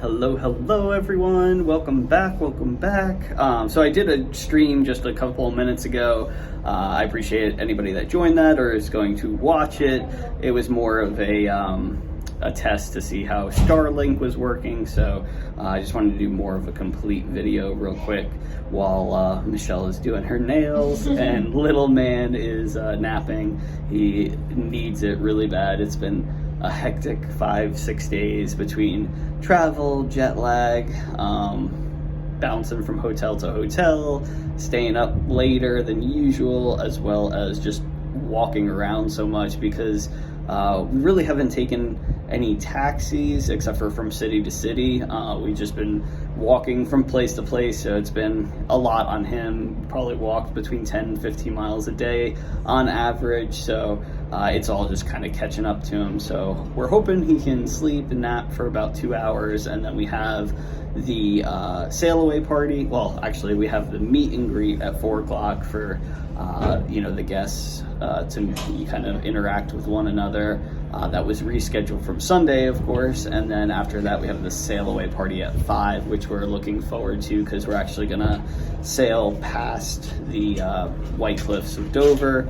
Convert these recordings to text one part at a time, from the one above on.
Hello everyone, welcome back. So I did a stream just a couple of minutes ago. I appreciate anybody that joined that or is going to watch it. It was more of a test to see how Starlink was working, so I just wanted to do more of a complete video real quick while Michelle is doing her nails and little man is napping. He needs it really bad. It's been a hectic 5-6 days between travel, jet lag, bouncing from hotel to hotel, staying up later than usual, as well as just walking around so much because we really haven't taken any taxis except for from city to city. We've just been walking from place to place, so it's been a lot on him. Probably walked between 10 and 15 miles a day on average, so it's all just kind of catching up to him. So we're hoping he can sleep and nap for about 2 hours, and then we have the sail away party. Well, actually we have the meet and greet at 4 o'clock for the guests to kind of interact with one another. That was rescheduled from Sunday, of course, and then after that we have the sail away party at 5, which we're looking forward to because we're actually gonna sail past the White Cliffs of Dover,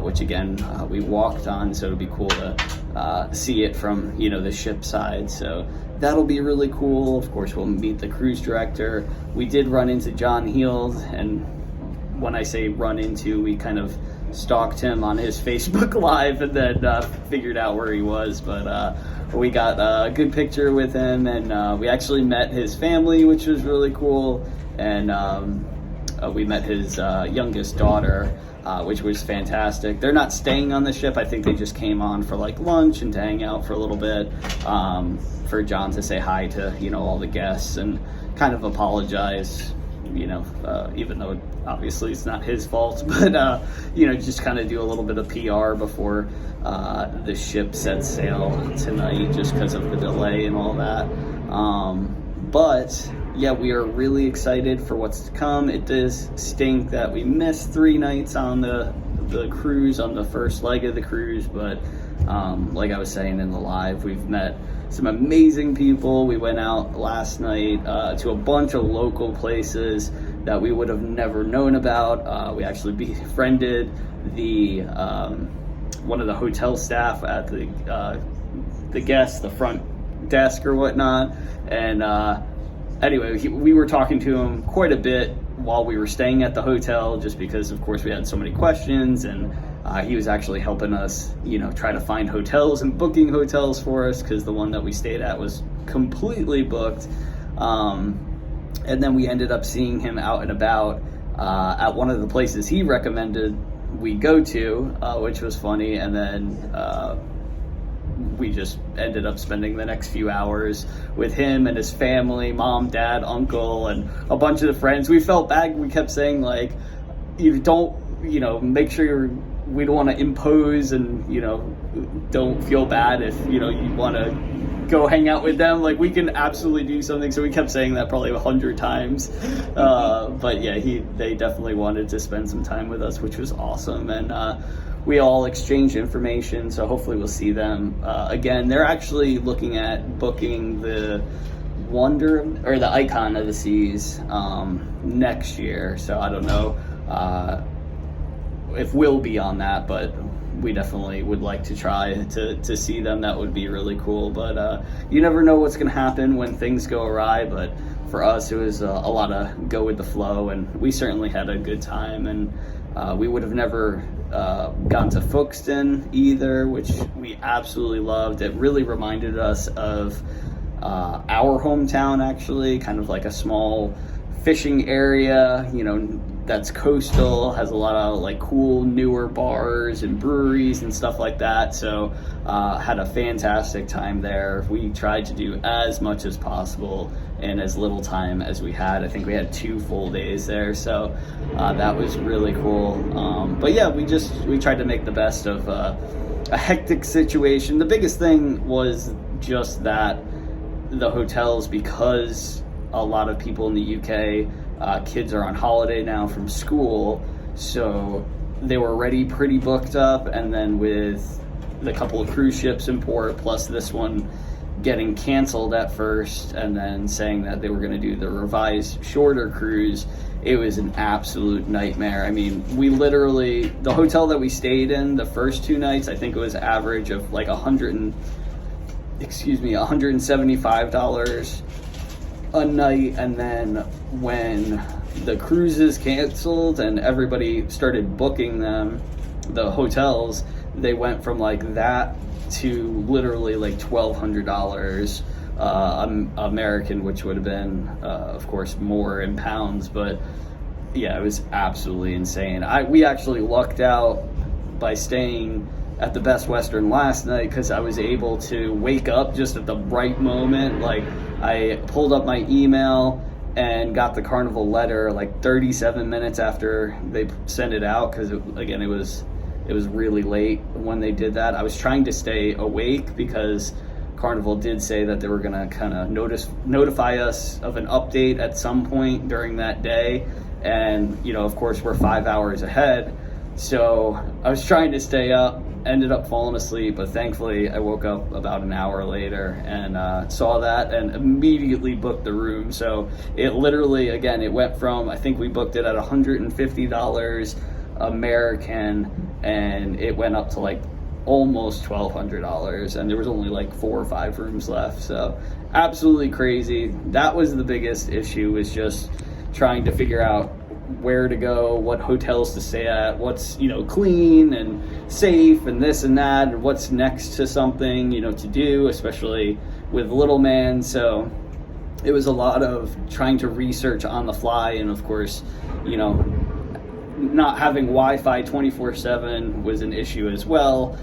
which again we walked on, so it'll be cool to see it from the ship side. So that'll be really cool. Of course, we'll meet the cruise director. We did run into John Heald, and when I say run into, we kind of stalked him on his Facebook Live and then figured out where he was. But we got a good picture with him, and we actually met his family, which was really cool. And we met his youngest daughter, which was fantastic. They're not staying on the ship. I think they just came on for like lunch and to hang out for a little bit, for John to say hi to all the guests and kind of apologize, even though obviously it's not his fault, but just kind of do a little bit of PR before the ship sets sail tonight, just because of the delay and all that. But yeah, we are really excited for what's to come. It does stink that we missed 3 nights on the cruise, on the first leg of the cruise, but like I was saying in the live, we've met some amazing people. We went out last night to a bunch of local places that we would have never known about. We actually befriended the one of the hotel staff at the guest, the front desk or whatnot, and anyway, we were talking to him quite a bit while we were staying at the hotel, just because of course we had so many questions, and he was actually helping us try to find hotels and booking hotels for us, because the one that we stayed at was completely booked. And then we ended up seeing him out and about at one of the places he recommended we go to, which was funny. And then we just ended up spending the next few hours with him and his family, mom, dad, uncle, and a bunch of the friends. We felt bad. We kept saying, like, you don't, make sure we don't want to impose, and don't feel bad if you want to go hang out with them. Like, we can absolutely do something. So we kept saying that probably 100 times. But yeah, they definitely wanted to spend some time with us, which was awesome. And we all exchanged information, so hopefully we'll see them again. They're actually looking at booking the Wonder or the Icon of the Seas next year. So I don't know if we'll be on that, but we definitely would like to try to see them. That would be really cool. But you never know what's going to happen when things go awry. But for us, it was a lot of go with the flow, and we certainly had a good time. And we would have never gone to Folkestone either, which we absolutely loved. It really reminded us of our hometown, actually, kind of like a small fishing area, that's coastal, has a lot of like cool newer bars and breweries and stuff like that. So had a fantastic time there. We tried to do as much as possible in as little time as we had. I think we had 2 full days there, so that was really cool. But yeah, we tried to make the best of a hectic situation. The biggest thing was just that the hotels, because a lot of people in the UK, kids are on holiday now from school, so they were already pretty booked up, and then with the couple of cruise ships in port plus this one getting canceled at first and then saying that they were going to do the revised shorter cruise. It was an absolute nightmare. I mean, we literally, the hotel that we stayed in the first 2 nights, I think it was average of like $175 a night. And then when the cruises canceled and everybody started booking them, the hotels, they went from like that to literally like $1,200 American, which would have been of course more in pounds. But yeah, it was absolutely insane. We actually lucked out by staying at the Best Western last night because I was able to wake up just at the right moment. Like, I pulled up my email and got the Carnival letter like 37 minutes after they sent it out, because again, it was really late when they did that. I was trying to stay awake because Carnival did say that they were gonna kind of notify us of an update at some point during that day. And, you know, of course, we're 5 hours ahead. So I was trying to stay up, ended up falling asleep, but thankfully I woke up about an hour later and saw that and immediately booked the room. So it literally, again, it went from, I think we booked it at $150 American, and it went up to like almost $1,200, and there was only like 4 or 5 rooms left. So absolutely crazy. That was the biggest issue, was just trying to figure out where to go, what hotels to stay at, what's, you know, clean and safe and this and that, and what's next to something, you know, to do, especially with little man. So it was a lot of trying to research on the fly, and of course, you know, not having Wi-Fi 24/7 was an issue as well.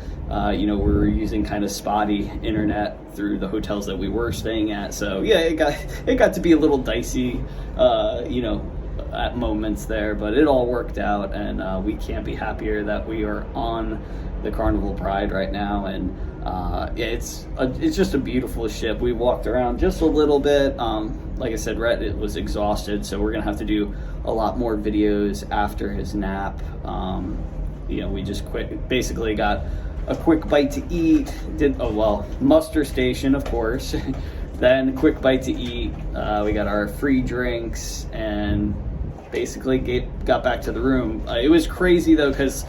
You know, we were using kind of spotty internet through the hotels that we were staying at. So yeah, it got to be a little dicey, you know, at moments there, but it all worked out, and we can't be happier that we are on the Carnival Pride right now. And yeah, it's just a beautiful ship. We walked around just a little bit. Like I said, Rhett was exhausted, so we're gonna have to do a lot more videos after his nap. You know, we just basically got a quick bite to eat, muster station, of course, then quick bite to eat. We got our free drinks and basically got back to the room. It was crazy though, because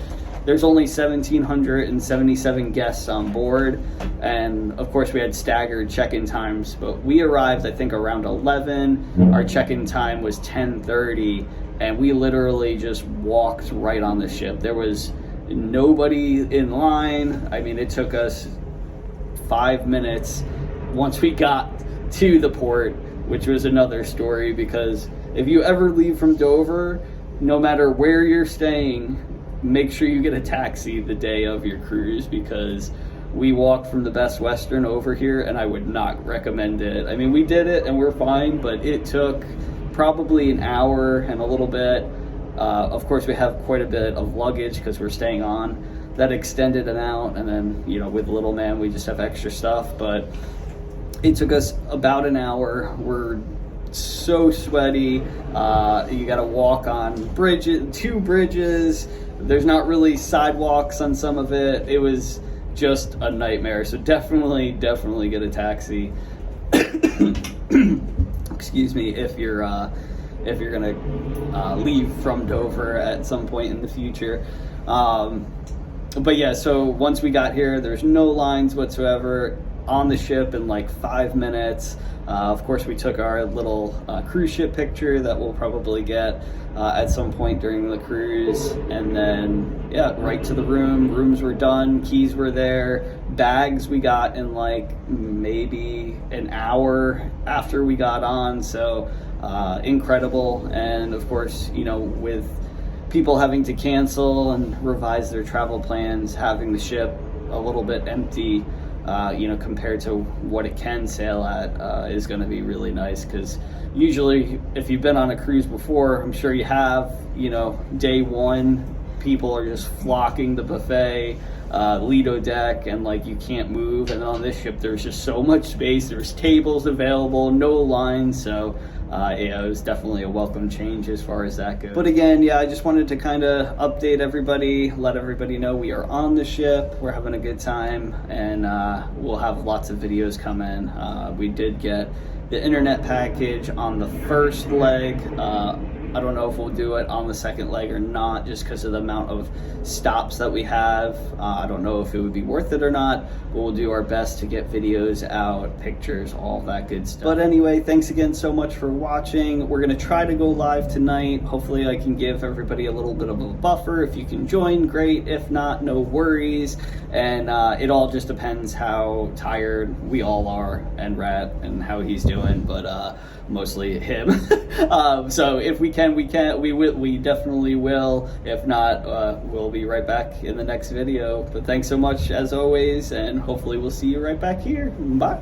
there's only 1,777 guests on board, and of course we had staggered check-in times, but we arrived I think around 11. Our check-in time was 10:30, and we literally just walked right on the ship. There was nobody in line. I mean, it took us 5 minutes once we got to the port, which was another story, because if you ever leave from Dover, no matter where you're staying, make sure you get a taxi the day of your cruise, because we walked from the Best Western over here and I would not recommend it. I mean, we did it and we're fine, but it took probably an hour and a little bit. Of course, we have quite a bit of luggage because we're staying on that extended amount, and then, you know, with little man, we just have extra stuff. But it took us about an hour. We're so sweaty. You got to walk on two bridges. There's not really sidewalks on some of it. It was just a nightmare. So definitely get a taxi. Excuse me, if you're gonna leave from Dover at some point in the future. But yeah, so once we got here, there's no lines whatsoever on the ship in like 5 minutes. Of course, we took our little cruise ship picture that we'll probably get at some point during the cruise. And then, yeah, right to the room. Rooms were done, keys were there, bags we got in like maybe an hour after we got on. So incredible. And of course, you know, with people having to cancel and revise their travel plans, having the ship a little bit empty, you know, compared to what it can sail at, is going to be really nice. Because usually, if you've been on a cruise before, I'm sure you have, you know, day one, people are just flocking the buffet Lido deck, and like you can't move. And on this ship there's just so much space, there's tables available, no lines, so yeah, it was definitely a welcome change as far as that goes. But again, yeah, I just wanted to kind of update everybody, let everybody know we are on the ship, we're having a good time, and we'll have lots of videos coming. We did get the internet package on the first leg. I don't know if we'll do it on the second leg or not, just because of the amount of stops that we have. I don't know if it would be worth it or not, but we'll do our best to get videos out, pictures, all that good stuff. But anyway, thanks again so much for watching. We're gonna try to go live tonight. Hopefully I can give everybody a little bit of a buffer. If you can join, great. If not, no worries. And it all just depends how tired we all are, and Rat, and how he's doing, but mostly him. So if we can, we definitely will. If not, we'll be right back in the next video. But thanks so much as always, and hopefully we'll see you right back here. Bye.